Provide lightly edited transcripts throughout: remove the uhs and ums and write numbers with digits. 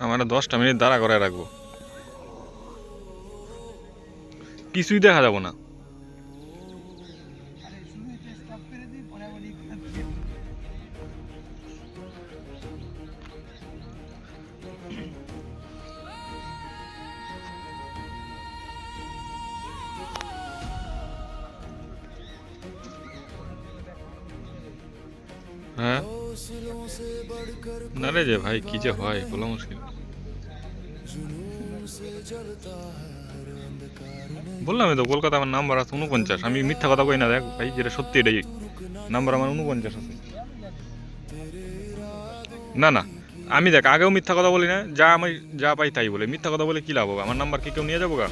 আমার 10টা মিনিট দাঁড়া করে রাখবো, কিছুই দেখা যাব না। হ্যাঁ না রে যে ভাই, কি যে হয় বলা মুশকিল। বললাম তো কলকাতা আমার নাম্বার আছে 49, আমি মিথ্যা কথা কই না, দেখ ভাই যেটা সত্যি এটাই, নাম্বার আমার 49 আছে। না না, আমি দেখ আগেও মিথ্যা কথা বলি না, যা আমি যা পাই তাই বলে, মিথ্যা কথা বলে কি লাভ হবে? আমার নাম্বার কি কেউ নিয়ে যাবো গা?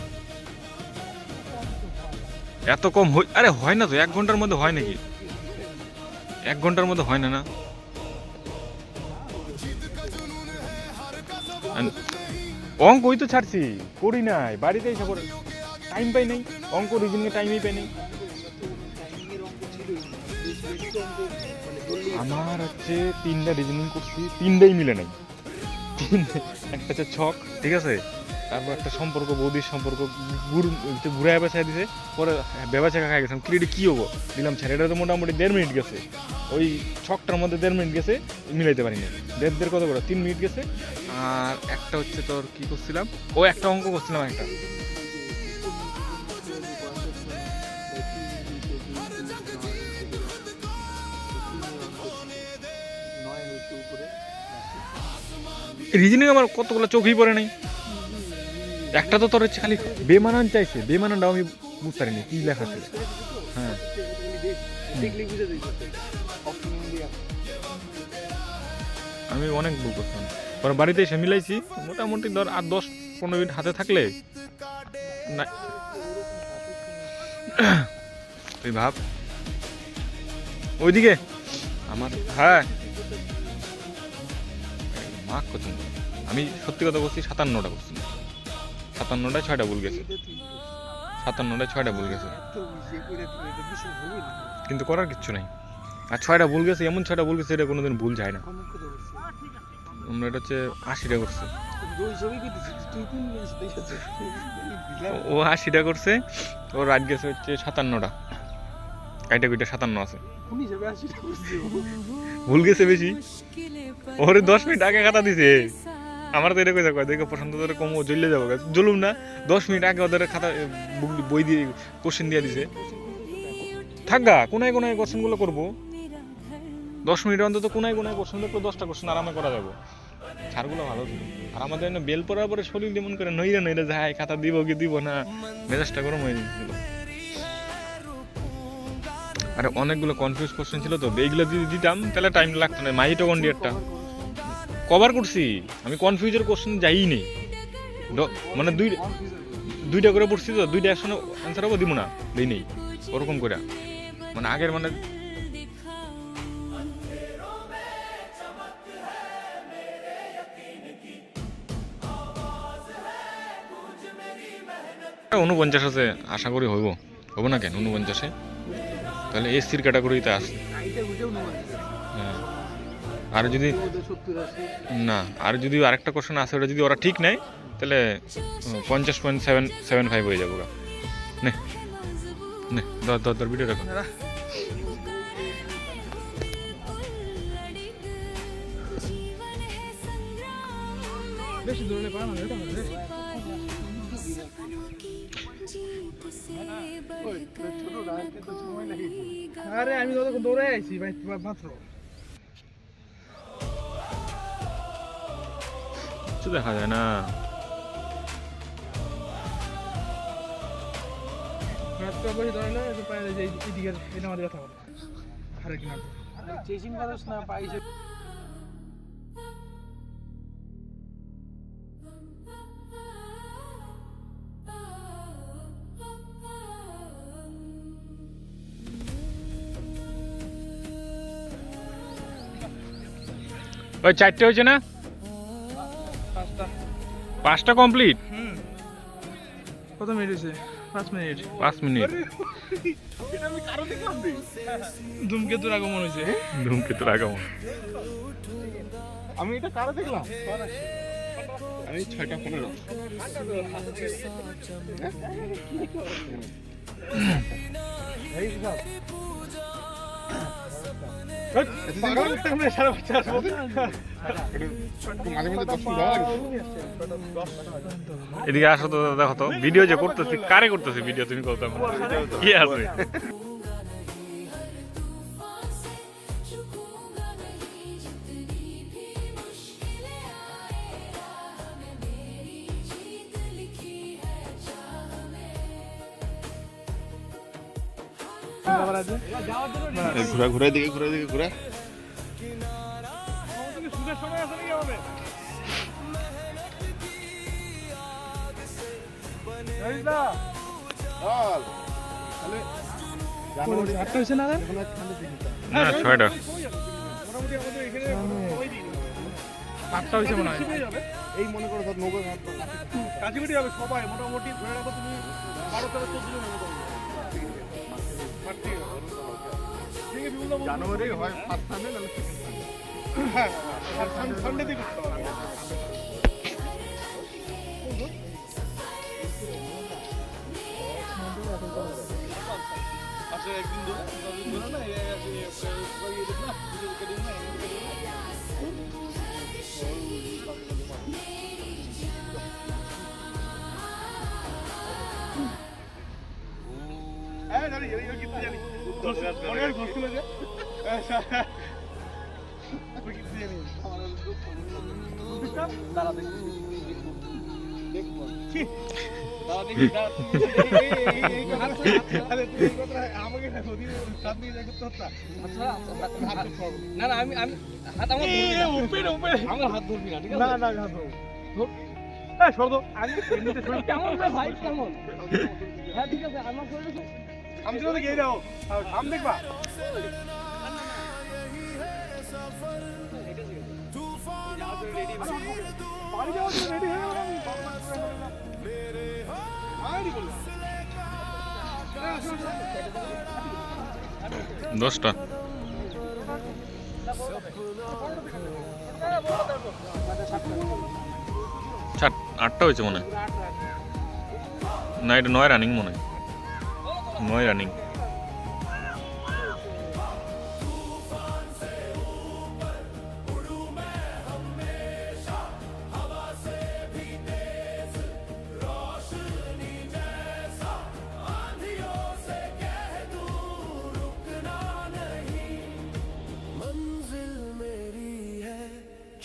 এত কম হই? আরে হয় না তো, 1 ঘন্টার মধ্যে হয় নাকি? 1 ঘন্টার মধ্যে হয় না না। অঙ্ক ওই তো ছাড়ছি, করি নাই, বাড়িতে এসে করে টাইম পাই নাই, অঙ্ক রিজনিং টাইমই পাই নাই। আমার হচ্ছে 3টা রিজনিং করছি, 3টাই মিলে নাই। একটা হচ্ছে ছক, ঠিক আছে, তারপর একটা সম্পর্ক, বৌদির সম্পর্ক ঘুরায় বেছায় দিছে, পরে বেবাচাকা খাই গেছিলাম, ক্রিয়েটে কী হবো দিলাম ছেড়ে, এটা তো মোটামুটি 1.5 মিনিট গেছে, ওই ছকটার মধ্যে 1.5 মিনিট গেছে, মিলাইতে পারিনি। 1.5 কত করে 3 মিনিট গেছে। আর একটা হচ্ছে তোর কি করছিলাম, ও একটা অঙ্ক করছিলাম একটা, রিজনিং আমার কতগুলো চোখেই পড়ে নাই। একটা তো তোর হচ্ছে খালি বেমানান চাইছে, বেমানানটাও আমি বুঝতে পারিনি কি লেখা ছিল। হ্যাঁ আমি অনেক ভুল করতাম, পরে বাড়িতে এসে মিলাইছি, মোটামুটি ধর আর 10-15 মিনিট হাতে থাকলে না। তুই ভাব ওইদিকে আমার, হ্যাঁ মাক করছেন, আমি সত্যি কথা বলছি 57টা করছি, 57টায় 6টা ভুল গেছে, 57টায় 6টা ভুল গেছে, কিন্তু করার কিচ্ছু নাই। আর 6টা ভুল গেছে, এমন 6টা ভুল গেছে এটা কোনোদিন ভুল যায় না। আমরা এটা হচ্ছে 80টা করছে, ও 80টা করছে, ও রাত গেছে হচ্ছে 57টা, কাইটা কুইটা 57 আছে, ভুল গেছে বেশি, ওরে 10 মিনিট আগে খাতা দিছে। আমার তো এটা কইছে কয় দেখো প্রশান্ত ধরে কম জ্বলে যাবো, জ্বলুম না, 10 মিনিট আগে ওদের খাতা বই দিয়ে কোশ্চেন দিয়ে দিছে, থাকগা কোনায় কোনায় কোশ্চেনগুলো করবো, 10 মিনিট অন্তত কোনায় কোনায় কোশ্চেন দেখলে 10টা কোশ্চেন আরামে করা যাবো। ছাড়গুলো ভালো ছিল, আর আমাদের বেল পড়ার পরে শরীর যেমন করে নইরে নইরে যায়, খাতা দিব কি দিব না, মেজাজটা গরম হয়ে গেছিল। আরে অনেকগুলো কনফিউজ কোশ্চেন ছিল তো, এইগুলো যদি দিতাম তাহলে টাইম লাগতো না। মাইটোকন্ড্রিয়ারটা কভার করছি আমি, কনফিউজের কোশ্চেন যাইই নেই, মানে দুইটা করে পড়ছি তো, 2টা একসঙ্গে অ্যান্সার হবো দিব না, দিই নেই ওরকম করে, মানে আগের মানে ঊনপঞ্চাশ আছে, আশা করি হইব, হবো না কেন 49-এ, তাহলে এসসির ক্যাটাগরিতে আসে। হ্যাঁ আর যদি না, আর যদি আরেকটা কোশ্চেন আছে ওটা যদি ওরা ঠিক নেয় তাহলে 50.775 হয়ে যাবো গা। নে নে দর ভিডিও রাখো। বেশি দৌড়লে পারে না এটা মধ্যে। আরে আমি তো দৌড়ে আইছি ভাই মাত্র, কিছু দেখা যায় না। ওই 4টে হয়েছে না, 5টা কমপ্লিট। কত মিনিট হয়েছে? 5 মিনিট 5 মিনিট। এটা আমি কারো দেখলাম রে ধূমকেতুর আগমন হয়েছে ধূমকেতুর আগমন। আমি এটা কারো দেখলাম আমি 6:15 এদিকে আসো তো, দেখো তো ভিডিও যে করতেছি, কারে করতেছি ভিডিও, তুমি কত কি আছে? ঘুরা ঘুরা দিকে ঘুরা না 6টা। 8টা হয়েছে মনে হয়। এই মনে করো ধর নৌকা কাজীবাড়ি হবে সবাই মোটামুটি ধরে রাখো তুমি 12-14 জন মতো জানুয়ারি হয় ফার্স্ট সানডে নাহলে সেকেন্ড সানডে। হ্যাঁ সানডে দিকে করতে হবে। আচ্ছা একদিন ধরে না দশটা। 8টা হয়েছে মনে হয়। না এটা 9 রানিং মনে হয়, 9 রানিং।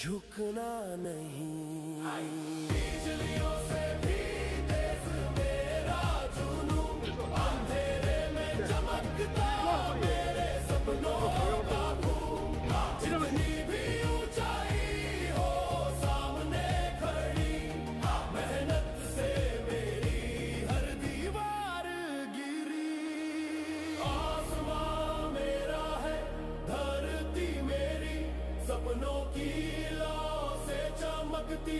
झुकना नहीं सपनों की लौ से चमकती